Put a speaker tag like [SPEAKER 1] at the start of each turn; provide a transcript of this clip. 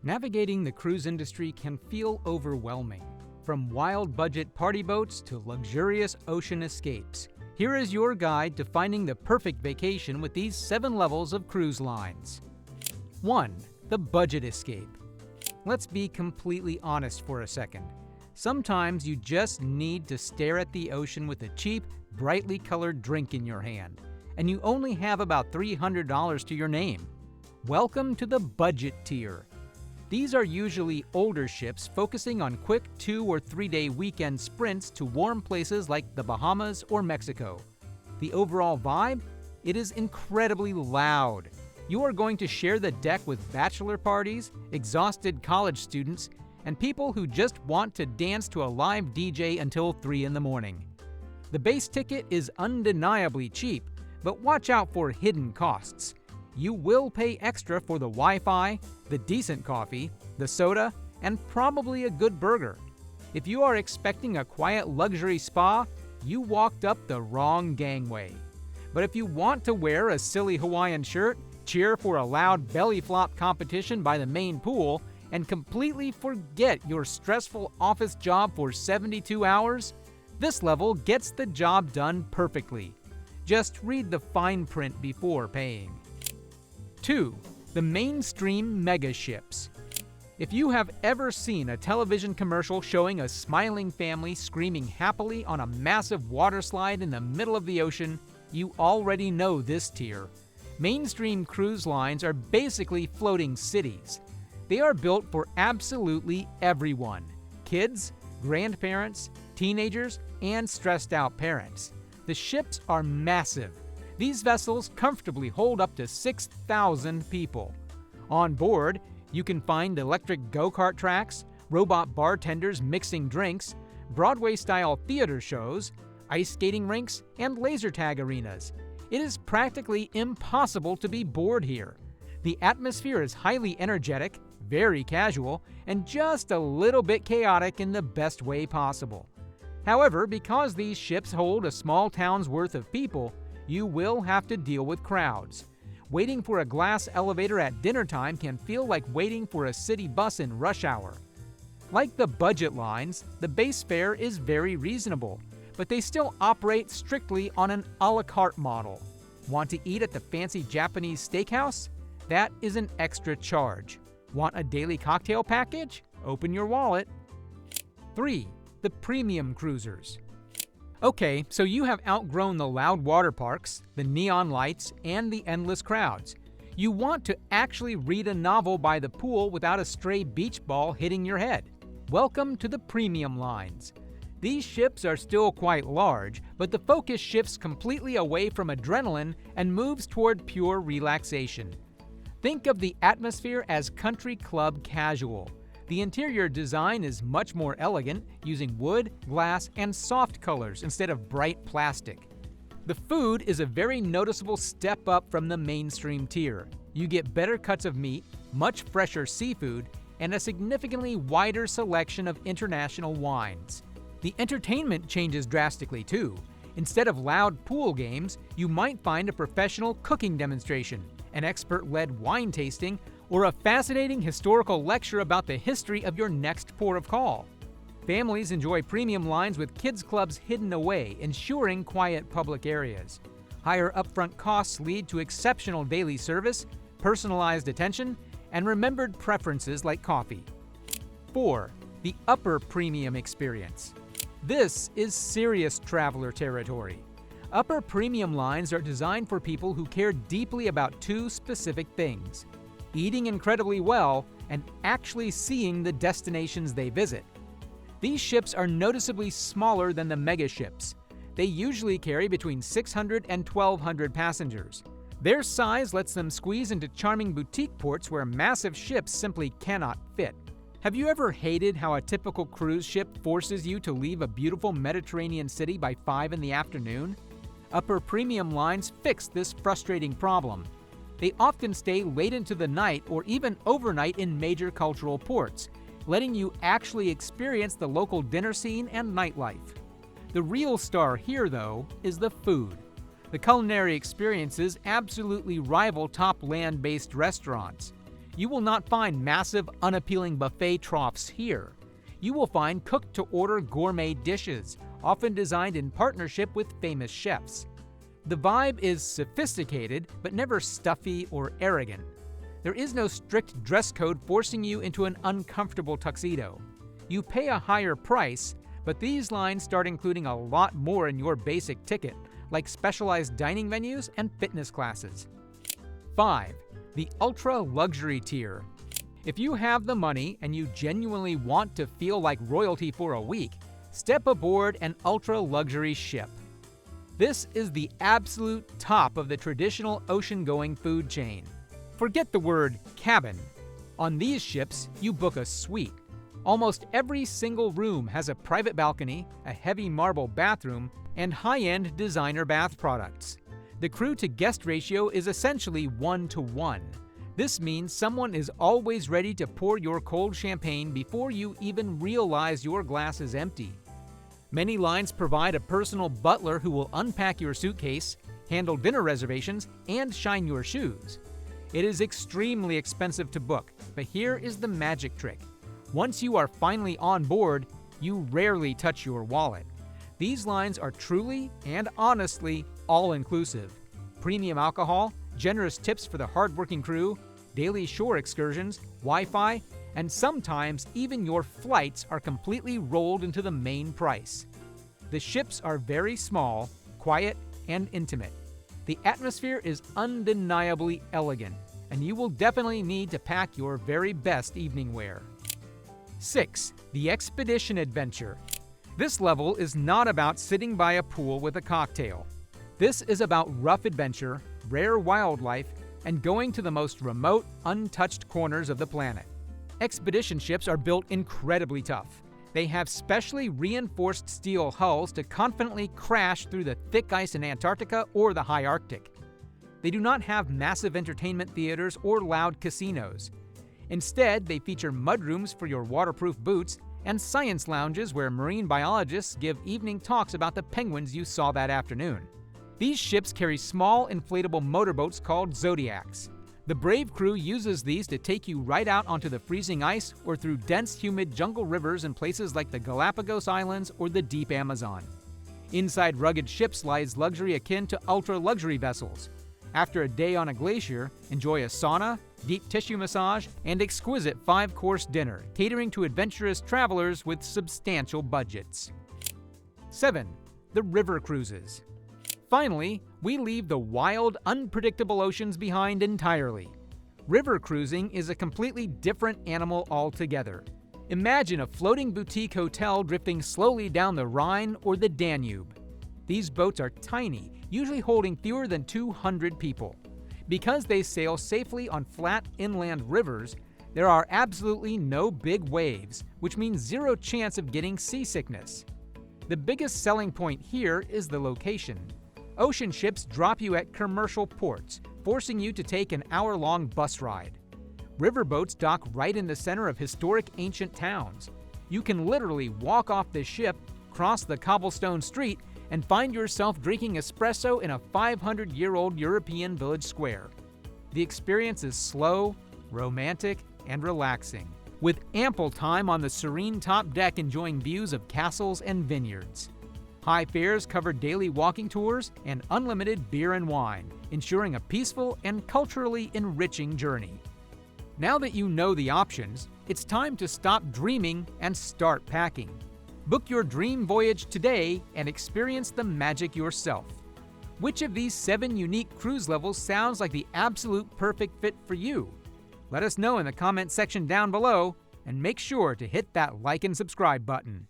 [SPEAKER 1] Navigating the cruise industry can feel overwhelming. From wild budget party boats to luxurious ocean escapes, here is your guide to finding the perfect vacation with these 7 levels of cruise lines. 1. The budget escape. Let's be completely honest for a second. Sometimes you just need to stare at the ocean with a cheap, brightly colored drink in your hand, and you only have about $300 to your name. Welcome to the budget tier. These are usually older ships focusing on quick 2 or 3 day weekend sprints to warm places like the Bahamas or Mexico. The overall vibe? It is incredibly loud. You are going to share the deck with bachelor parties, exhausted college students, and people who just want to dance to a live DJ until 3 in the morning. The base ticket is undeniably cheap, but watch out for hidden costs. You will pay extra for the Wi-Fi, the decent coffee, the soda, and probably a good burger. If you are expecting a quiet luxury spa, you walked up the wrong gangway. But if you want to wear a silly Hawaiian shirt, cheer for a loud belly flop competition by the main pool, and completely forget your stressful office job for 72 hours, this level gets the job done perfectly. Just read the fine print before paying. 2. The mainstream mega ships. If you have ever seen a television commercial showing a smiling family screaming happily on a massive water slide in the middle of the ocean, you already know this tier. Mainstream cruise lines are basically floating cities. They are built for absolutely everyone: kids, grandparents, teenagers, and stressed out parents. The ships are massive. These vessels comfortably hold up to 6,000 people. On board, you can find electric go-kart tracks, robot bartenders mixing drinks, Broadway-style theater shows, ice skating rinks, and laser tag arenas. It is practically impossible to be bored here. The atmosphere is highly energetic, very casual, and just a little bit chaotic in the best way possible. However, because these ships hold a small town's worth of people, you will have to deal with crowds. Waiting for a glass elevator at dinner time can feel like waiting for a city bus in rush hour. Like the budget lines, the base fare is very reasonable, but they still operate strictly on an a la carte model. Want to eat at the fancy Japanese steakhouse? That is an extra charge. Want a daily cocktail package? Open your wallet. 3. The premium cruisers. Okay, so you have outgrown the loud water parks, the neon lights, and the endless crowds. You want to actually read a novel by the pool without a stray beach ball hitting your head. Welcome to the premium lines. These ships are still quite large, but the focus shifts completely away from adrenaline and moves toward pure relaxation. Think of the atmosphere as country club casual. The interior design is much more elegant, using wood, glass, and soft colors instead of bright plastic. The food is a very noticeable step up from the mainstream tier. You get better cuts of meat, much fresher seafood, and a significantly wider selection of international wines. The entertainment changes drastically too. Instead of loud pool games, you might find a professional cooking demonstration, an expert-led wine tasting, or a fascinating historical lecture about the history of your next port of call. Families enjoy premium lines with kids clubs hidden away, ensuring quiet public areas. Higher upfront costs lead to exceptional daily service, personalized attention, and remembered preferences like coffee. 4. The upper premium experience. This is serious traveler territory. Upper premium lines are designed for people who care deeply about 2 specific things: eating incredibly well and actually seeing the destinations they visit. These ships are noticeably smaller than the mega ships. They usually carry between 600 and 1,200 passengers. Their size lets them squeeze into charming boutique ports where massive ships simply cannot fit. Have you ever hated how a typical cruise ship forces you to leave a beautiful Mediterranean city by 5 in the afternoon? Upper premium lines fix this frustrating problem. They often stay late into the night or even overnight in major cultural ports, letting you actually experience the local dinner scene and nightlife. The real star here, though, is the food. The culinary experiences absolutely rival top land-based restaurants. You will not find massive, unappealing buffet troughs here. You will find cooked-to-order gourmet dishes, often designed in partnership with famous chefs. The vibe is sophisticated, but never stuffy or arrogant. There is no strict dress code forcing you into an uncomfortable tuxedo. You pay a higher price, but these lines start including a lot more in your basic ticket, like specialized dining venues and fitness classes. 5. The Ultra Luxury Tier. If you have the money and you genuinely want to feel like royalty for a week, step aboard an ultra luxury ship. This is the absolute top of the traditional ocean-going food chain. Forget the word cabin. On these ships, you book a suite. Almost every single room has a private balcony, a heavy marble bathroom, and high-end designer bath products. The crew-to-guest ratio is essentially 1-to-1. This means someone is always ready to pour your cold champagne before you even realize your glass is empty. Many lines provide a personal butler who will unpack your suitcase, handle dinner reservations, and shine your shoes. It is extremely expensive to book, but here is the magic trick. Once you are finally on board, you rarely touch your wallet. These lines are truly and honestly all-inclusive. Premium alcohol, generous tips for the hardworking crew, daily shore excursions, Wi-Fi, and sometimes even your flights are completely rolled into the main price. The ships are very small, quiet, and intimate. The atmosphere is undeniably elegant, and you will definitely need to pack your very best evening wear. 6. The Expedition Adventure. This level is not about sitting by a pool with a cocktail. This is about rough adventure, rare wildlife, and going to the most remote, untouched corners of the planet. Expedition ships are built incredibly tough. They have specially reinforced steel hulls to confidently crash through the thick ice in Antarctica or the high Arctic. They do not have massive entertainment theaters or loud casinos. Instead, they feature mudrooms for your waterproof boots and science lounges where marine biologists give evening talks about the penguins you saw that afternoon. These ships carry small inflatable motorboats called Zodiacs. The brave crew uses these to take you right out onto the freezing ice or through dense, humid jungle rivers in places like the Galapagos Islands or the deep Amazon. Inside rugged ships lies luxury akin to ultra-luxury vessels. After a day on a glacier, enjoy a sauna, deep tissue massage, and exquisite 5-course dinner, catering to adventurous travelers with substantial budgets. 7. The River Cruises. Finally, we leave the wild, unpredictable oceans behind entirely. River cruising is a completely different animal altogether. Imagine a floating boutique hotel drifting slowly down the Rhine or the Danube. These boats are tiny, usually holding fewer than 200 people. Because they sail safely on flat inland rivers, there are absolutely no big waves, which means zero chance of getting seasickness. The biggest selling point here is the location. Ocean ships drop you at commercial ports, forcing you to take an hour-long bus ride. Riverboats dock right in the center of historic ancient towns. You can literally walk off the ship, cross the cobblestone street, and find yourself drinking espresso in a 500-year-old European village square. The experience is slow, romantic, and relaxing, with ample time on the serene top deck enjoying views of castles and vineyards. High fares cover daily walking tours and unlimited beer and wine, ensuring a peaceful and culturally enriching journey. Now that you know the options, it's time to stop dreaming and start packing. Book your dream voyage today and experience the magic yourself. Which of these 7 unique cruise levels sounds like the absolute perfect fit for you? Let us know in the comment section down below, and make sure to hit that like and subscribe button.